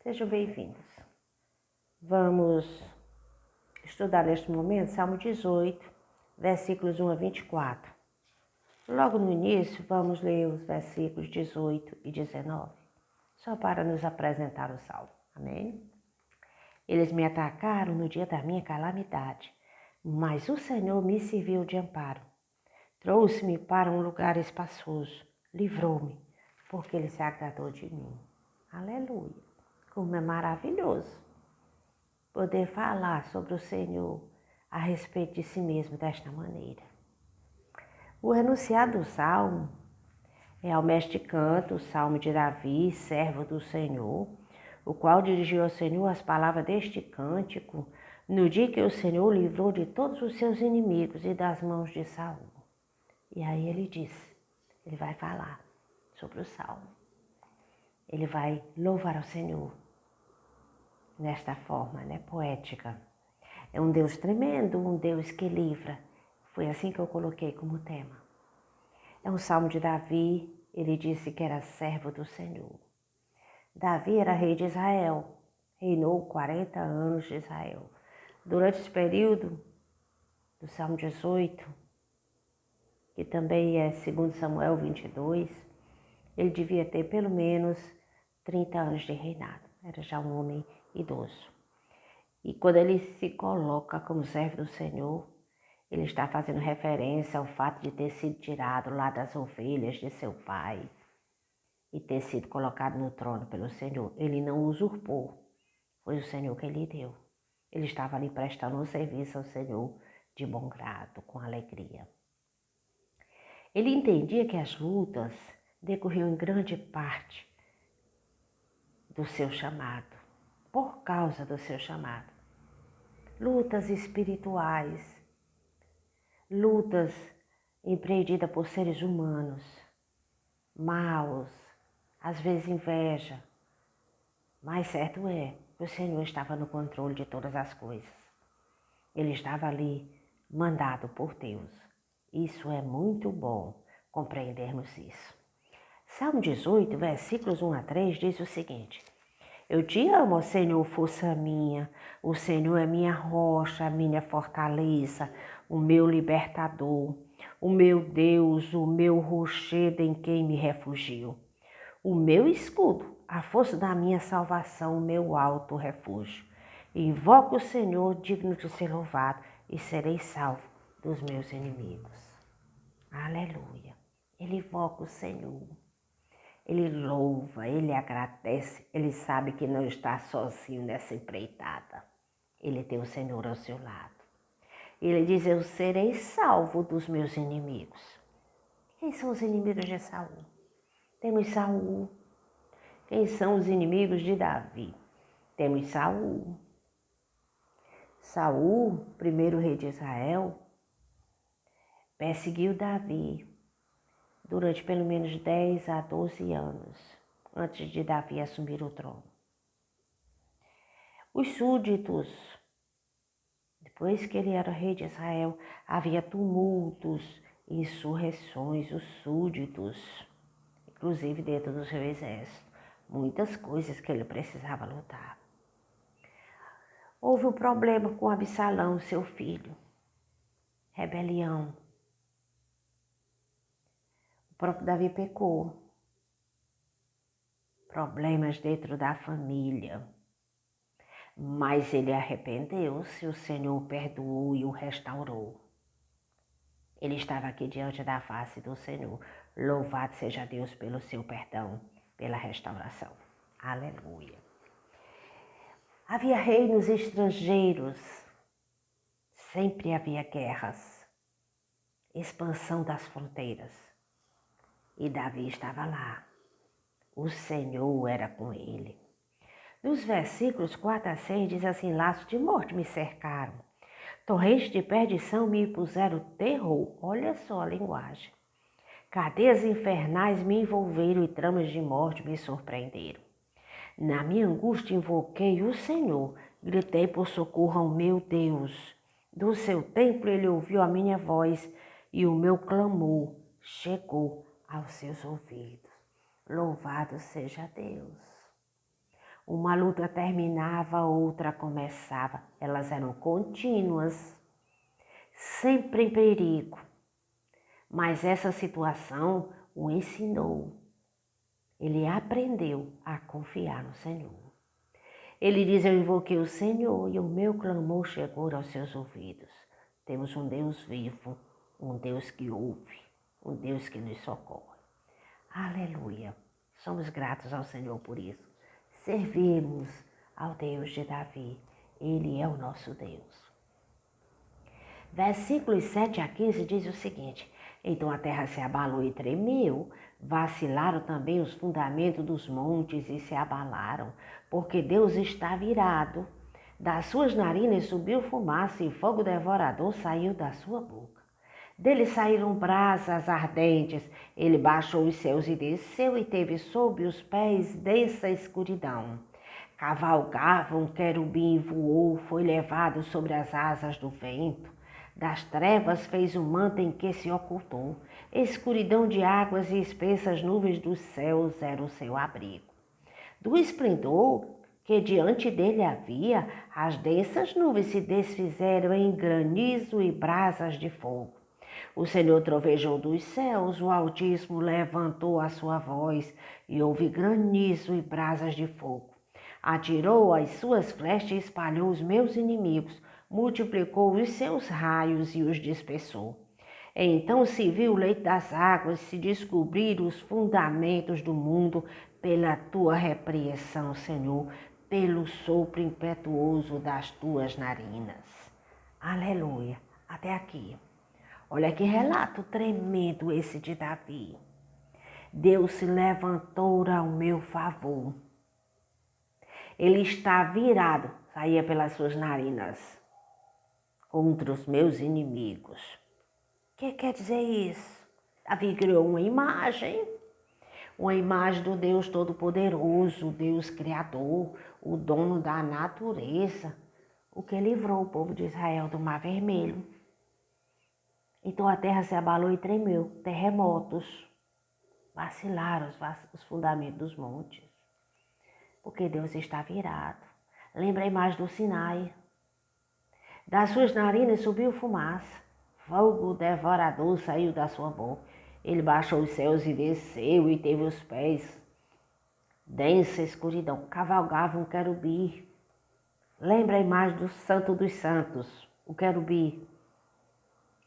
Sejam bem-vindos. Vamos estudar neste momento Salmo 18, versículos 1 a 24. Logo no início, vamos ler os versículos 18 e 19, só para nos apresentar o Salmo. Amém? Eles me atacaram no dia da minha calamidade, mas o Senhor me serviu de amparo. Trouxe-me para um lugar espaçoso, livrou-me, porque Ele se agradou de mim. Aleluia! Como é maravilhoso poder falar sobre o Senhor a respeito de si mesmo desta maneira. O enunciado do Salmo é ao mestre canto, o Salmo de Davi, servo do Senhor, o qual dirigiu ao Senhor as palavras deste cântico no dia que o Senhor livrou de todos os seus inimigos e das mãos de Saul. E aí ele vai falar sobre o Salmo. Ele vai louvar ao Senhor nesta forma, poética. É um Deus tremendo, um Deus que livra. Foi assim que eu coloquei como tema. É um salmo de Davi, ele disse que era servo do Senhor. Davi era rei de Israel, reinou 40 anos de Israel. Durante esse período do Salmo 18, que também é 2 Samuel 22, ele devia ter pelo menos 30 anos de reinado. Era já um homem idoso. E quando ele se coloca como servo do Senhor, ele está fazendo referência ao fato de ter sido tirado lá das ovelhas de seu pai e ter sido colocado no trono pelo Senhor. Ele não usurpou, foi o Senhor que lhe deu. Ele estava ali prestando um serviço ao Senhor de bom grado, com alegria. Ele entendia que as lutas decorriam em grande parte do seu chamado, por causa do seu chamado. Lutas espirituais, lutas empreendidas por seres humanos, maus, às vezes inveja, mas certo é que o Senhor estava no controle de todas as coisas. Ele estava ali mandado por Deus. Isso é muito bom compreendermos isso. Salmo 18, versículos 1 a 3 diz o seguinte: Eu te amo, ó Senhor, força minha. O Senhor é minha rocha, minha fortaleza, o meu libertador, o meu Deus, o meu rochedo em quem me refugio. O meu escudo, a força da minha salvação, o meu alto refúgio. Invoco o Senhor, digno de ser louvado, e serei salvo dos meus inimigos. Aleluia. Ele invoca o Senhor. Ele louva, ele agradece, ele sabe que não está sozinho nessa empreitada. Ele tem o Senhor ao seu lado. Ele diz: Eu serei salvo dos meus inimigos. Quem são os inimigos de Saul? Temos Saul. Quem são os inimigos de Davi? Temos Saul. Saul, primeiro rei de Israel, perseguiu Davi durante pelo menos 10 a 12 anos, antes de Davi assumir o trono. Os súditos, depois que ele era rei de Israel, havia tumultos, insurreições, os súditos, inclusive dentro do seu exército, muitas coisas que ele precisava lutar. Houve um problema com Absalão, seu filho, rebelião. O próprio Davi pecou. Problemas dentro da família. Mas ele arrependeu-se, o Senhor perdoou e o restaurou. Ele estava aqui diante da face do Senhor. Louvado seja Deus pelo seu perdão, pela restauração. Aleluia. Havia reinos estrangeiros. Sempre havia guerras. Expansão das fronteiras. E Davi estava lá. O Senhor era com ele. Nos versículos 4 a 6 diz assim: Laços de morte me cercaram. Torrentes de perdição me impuseram terror. Olha só a linguagem. Cadeias infernais me envolveram e tramas de morte me surpreenderam. Na minha angústia invoquei o Senhor. Gritei por socorro ao meu Deus. Do seu templo ele ouviu a minha voz e o meu clamor chegou aos seus ouvidos. Louvado seja Deus. Uma luta terminava, outra começava. Elas eram contínuas, sempre em perigo. Mas essa situação o ensinou. Ele aprendeu a confiar no Senhor. Ele diz, eu invoquei o Senhor e o meu clamor chegou aos seus ouvidos. Temos um Deus vivo, um Deus que ouve, um Deus que nos socorre. Aleluia! Somos gratos ao Senhor por isso. Servimos ao Deus de Davi. Ele é o nosso Deus. Versículos 7 a 15 diz o seguinte, então a terra se abalou e tremeu, vacilaram também os fundamentos dos montes e se abalaram, porque Deus está virado. Das suas narinas subiu fumaça e fogo devorador saiu da sua boca. Dele saíram brasas ardentes, ele baixou os céus e desceu e teve sob os pés densa escuridão. Cavalgava um querubim, voou, foi levado sobre as asas do vento. Das trevas fez um manto em que se ocultou. Escuridão de águas e espessas nuvens dos céus era o seu abrigo. Do esplendor que diante dele havia, as densas nuvens se desfizeram em granizo e brasas de fogo. O Senhor trovejou dos céus, o Altíssimo levantou a sua voz e houve granizo e brasas de fogo. Atirou as suas flechas e espalhou os meus inimigos, multiplicou os seus raios e os dispersou. Então se viu o leito das águas, se descobriram os fundamentos do mundo pela tua repreensão, Senhor, pelo sopro impetuoso das tuas narinas. Aleluia. Até aqui. Olha que relato tremendo esse de Davi. Deus se levantou ao meu favor. Ele está virado, saía pelas suas narinas, contra os meus inimigos. O que quer dizer isso? Davi criou uma imagem do Deus Todo-Poderoso, o Deus Criador, o dono da natureza, o que livrou o povo de Israel do Mar Vermelho. Então a terra se abalou e tremeu, terremotos, vacilaram os fundamentos dos montes, porque Deus está virado. Lembra a imagem do Sinai. Das suas narinas subiu fumaça, fogo devorador saiu da sua boca. Ele baixou os céus e desceu e teve os pés. Densa escuridão, cavalgava um querubim. Lembra a imagem do Santo dos Santos, o querubim.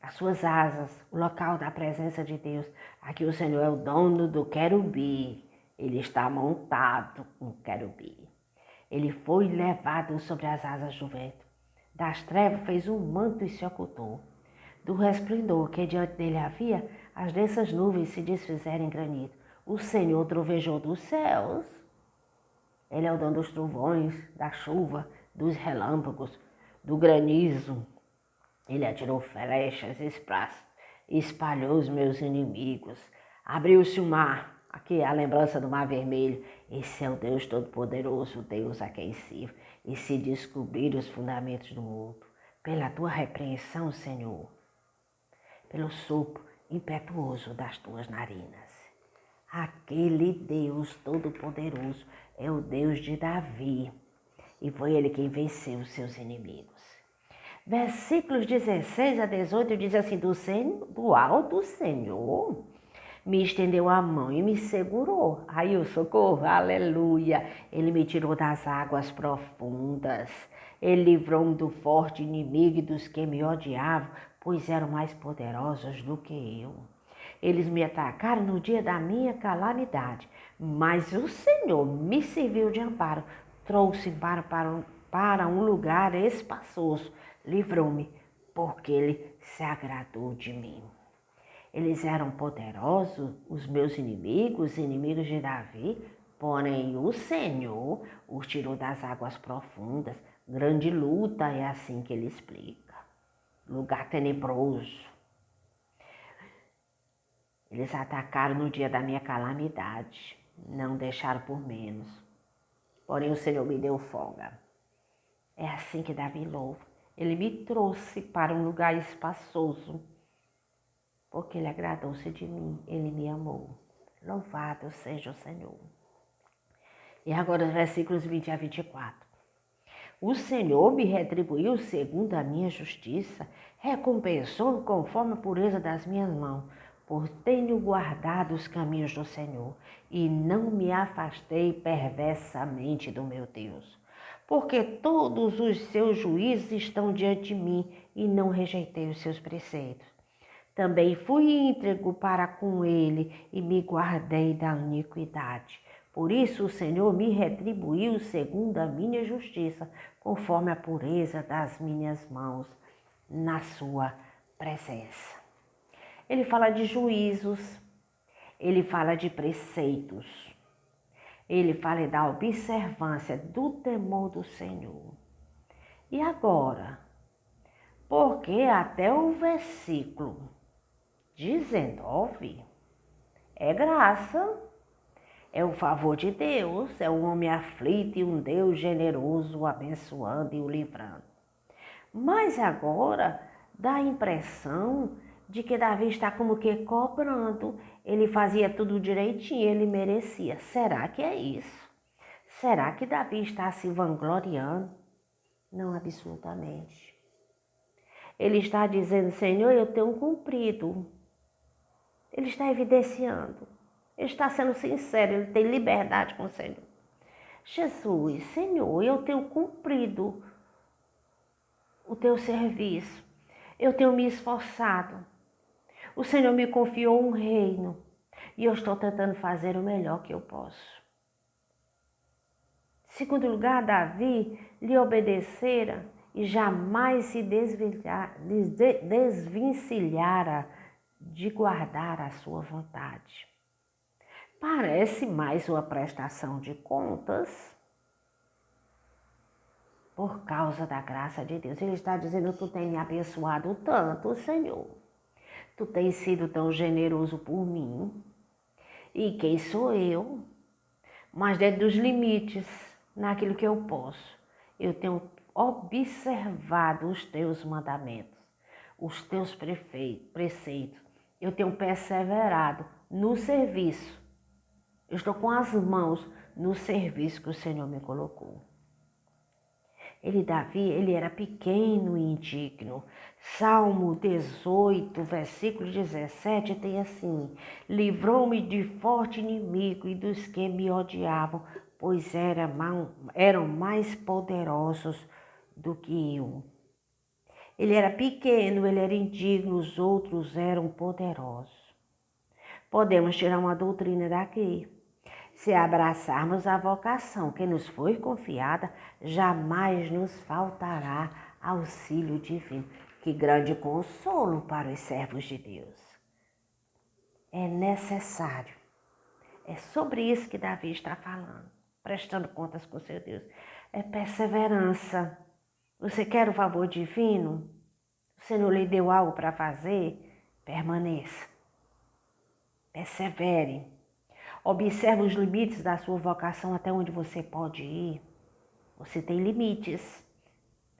As suas asas, o local da presença de Deus. Aqui o Senhor é o dono do querubim. Ele está montado com o querubim. Ele foi levado sobre as asas do vento. Das trevas fez um manto e se ocultou. Do resplendor que diante dele havia, as densas nuvens se desfizeram em granito. O Senhor trovejou dos céus. Ele é o dono dos trovões, da chuva, dos relâmpagos, do granizo. Ele atirou flechas, espalhou os meus inimigos. Abriu-se o mar. Aqui é a lembrança do Mar Vermelho. Esse é o Deus Todo-Poderoso, o Deus a quem sirvo. E se descobriram os fundamentos do mundo. Pela tua repreensão, Senhor. Pelo sopro impetuoso das tuas narinas. Aquele Deus Todo-Poderoso é o Deus de Davi. E foi ele quem venceu os seus inimigos. Versículos 16 a 18 diz assim, do alto Senhor me estendeu a mão e me segurou. Aí o socorro, aleluia. Ele me tirou das águas profundas. Ele livrou-me do forte inimigo e dos que me odiavam, pois eram mais poderosos do que eu. Eles me atacaram no dia da minha calamidade, mas o Senhor me serviu de amparo, trouxe para um lugar espaçoso, livrou-me, porque ele se agradou de mim. Eles eram poderosos, os meus inimigos, inimigos de Davi, porém o Senhor os tirou das águas profundas. Grande luta é assim que ele explica. Lugar tenebroso. Eles atacaram no dia da minha calamidade, não deixaram por menos. Porém o Senhor me deu folga. É assim que Davi louva. Ele me trouxe para um lugar espaçoso, porque ele agradou-se de mim, ele me amou. Louvado seja o Senhor. E agora os versículos 20 a 24. O Senhor me retribuiu segundo a minha justiça, recompensou conforme a pureza das minhas mãos, por tenho guardado os caminhos do Senhor e não me afastei perversamente do meu Deus. Porque todos os seus juízos estão diante de mim e não rejeitei os seus preceitos. Também fui íntegro para com ele e me guardei da iniquidade. Por isso o Senhor me retribuiu segundo a minha justiça, conforme a pureza das minhas mãos na sua presença. Ele fala de juízos, ele fala de preceitos, ele fala da observância do temor do Senhor. E agora, porque até o versículo 19 é graça, é o favor de Deus, é um homem aflito e um Deus generoso o abençoando e o livrando. Mas agora dá a impressão de que Davi está como que cobrando, ele fazia tudo direitinho, ele merecia. Será que é isso? Será que Davi está se vangloriando? Não, absolutamente. Ele está dizendo, Senhor, eu tenho cumprido. Ele está evidenciando. Ele está sendo sincero, ele tem liberdade com o Senhor. Jesus, Senhor, eu tenho cumprido o teu serviço. Eu tenho me esforçado. O Senhor me confiou um reino e eu estou tentando fazer o melhor que eu posso. Segundo lugar, Davi lhe obedecera e jamais se desvencilhara de guardar a sua vontade. Parece mais uma prestação de contas por causa da graça de Deus. Ele está dizendo, tu tens me abençoado tanto, Senhor. Tu tens sido tão generoso por mim. E quem sou eu? Mas dentro dos limites, naquilo que eu posso, eu tenho observado os teus mandamentos, os teus preceitos. Eu tenho perseverado no serviço. Eu estou com as mãos no serviço que o Senhor me colocou. Davi, ele era pequeno e indigno. Salmo 18, versículo 17, tem assim: livrou-me de forte inimigo e dos que me odiavam, pois eram mais poderosos do que eu. Ele era pequeno, ele era indigno, os outros eram poderosos. Podemos tirar uma doutrina daqui. Se abraçarmos a vocação que nos foi confiada, jamais nos faltará auxílio divino. Que grande consolo para os servos de Deus. É necessário. É sobre isso que Davi está falando, prestando contas com seu Deus. É perseverança. Você quer o favor divino? O Senhor lhe deu algo para fazer? Permaneça. Persevere. Observe os limites da sua vocação, até onde você pode ir. Você tem limites.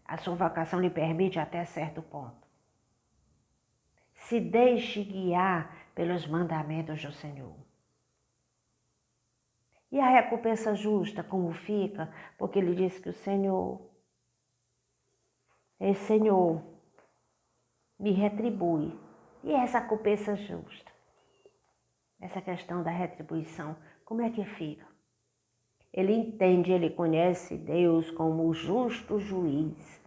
A sua vocação lhe permite até certo ponto. Se deixe guiar pelos mandamentos do Senhor. E a recompensa justa, como fica? Porque ele diz que o Senhor me retribui. E essa recompensa justa? Essa questão da retribuição, como é que fica? Ele entende, ele conhece Deus como o justo juiz,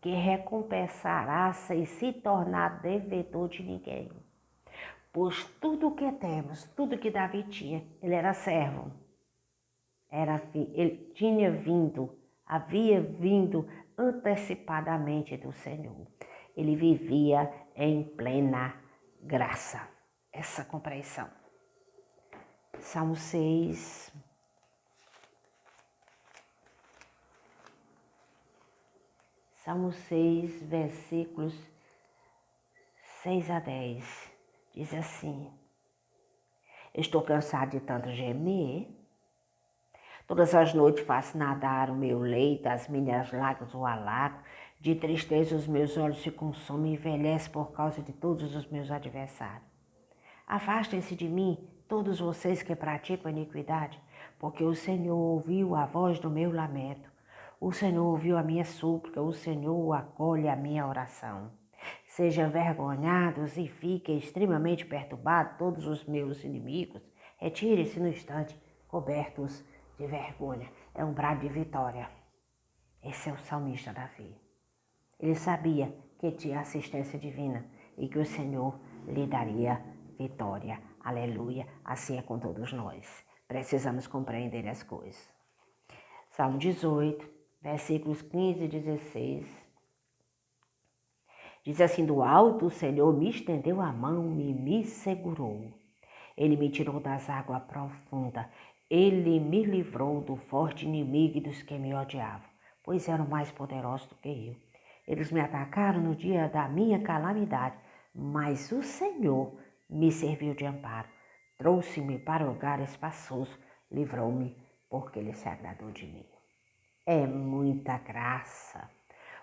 que recompensará sem se tornar devedor de ninguém. Pois tudo o que temos, tudo que Davi tinha, ele era servo. Ele havia vindo antecipadamente do Senhor. Ele vivia em plena graça. Essa compreensão. Salmo 6. Salmo 6, versículos 6 a 10. Diz assim: estou cansado de tanto gemer. Todas as noites faço nadar o meu leito, as minhas lágrimas o alagam. De tristeza os meus olhos se consomem e envelhecem por causa de todos os meus adversários. Afastem-se de mim todos vocês que praticam iniquidade, porque o Senhor ouviu a voz do meu lamento, o Senhor ouviu a minha súplica, o Senhor acolhe a minha oração. Sejam envergonhados e fiquem extremamente perturbados todos os meus inimigos. Retire-se no instante, cobertos de vergonha. É um brado de vitória. Esse é o salmista Davi. Ele sabia que tinha assistência divina e que o Senhor lhe daria vitória. Aleluia. Assim é com todos nós. Precisamos compreender as coisas. Salmo 18, versículos 15 e 16. Diz assim: do alto o Senhor me estendeu a mão e me segurou. Ele me tirou das águas profundas. Ele me livrou do forte inimigo e dos que me odiavam, pois eram mais poderosos do que eu. Eles me atacaram no dia da minha calamidade, mas o Senhor me serviu de amparo. Trouxe-me para o lugar espaçoso, livrou-me, porque Ele se agradou de mim. É muita graça.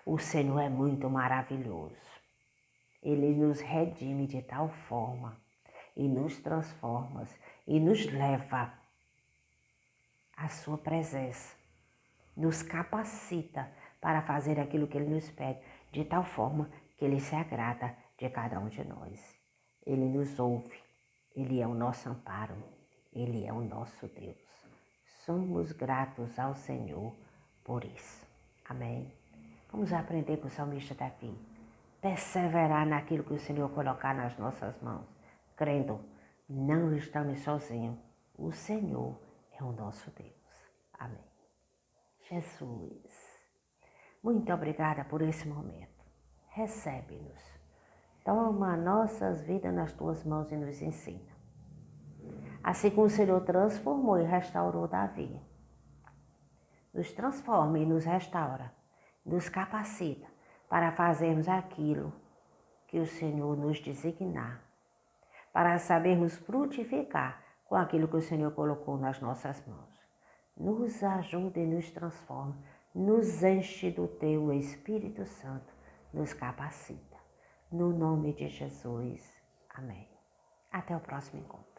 O Senhor é muito maravilhoso. Ele nos redime de tal forma e nos transforma e nos leva à sua presença. Nos capacita para fazer aquilo que Ele nos pede, de tal forma que Ele se agrada de cada um de nós. Ele nos ouve, Ele é o nosso amparo, Ele é o nosso Deus. Somos gratos ao Senhor por isso. Amém? Vamos aprender com o salmista Davi. Perseverar naquilo que o Senhor colocar nas nossas mãos, crendo, não estamos sozinhos. O Senhor é o nosso Deus. Amém. Jesus, muito obrigada por esse momento. Recebe-nos. Toma nossas vidas nas tuas mãos e nos ensina. Assim como o Senhor transformou e restaurou Davi, nos transforma e nos restaura, nos capacita para fazermos aquilo que o Senhor nos designar, para sabermos frutificar com aquilo que o Senhor colocou nas nossas mãos. Nos ajuda e nos transforma, nos enche do Teu Espírito Santo, nos capacita. No nome de Jesus. Amém. Até o próximo encontro.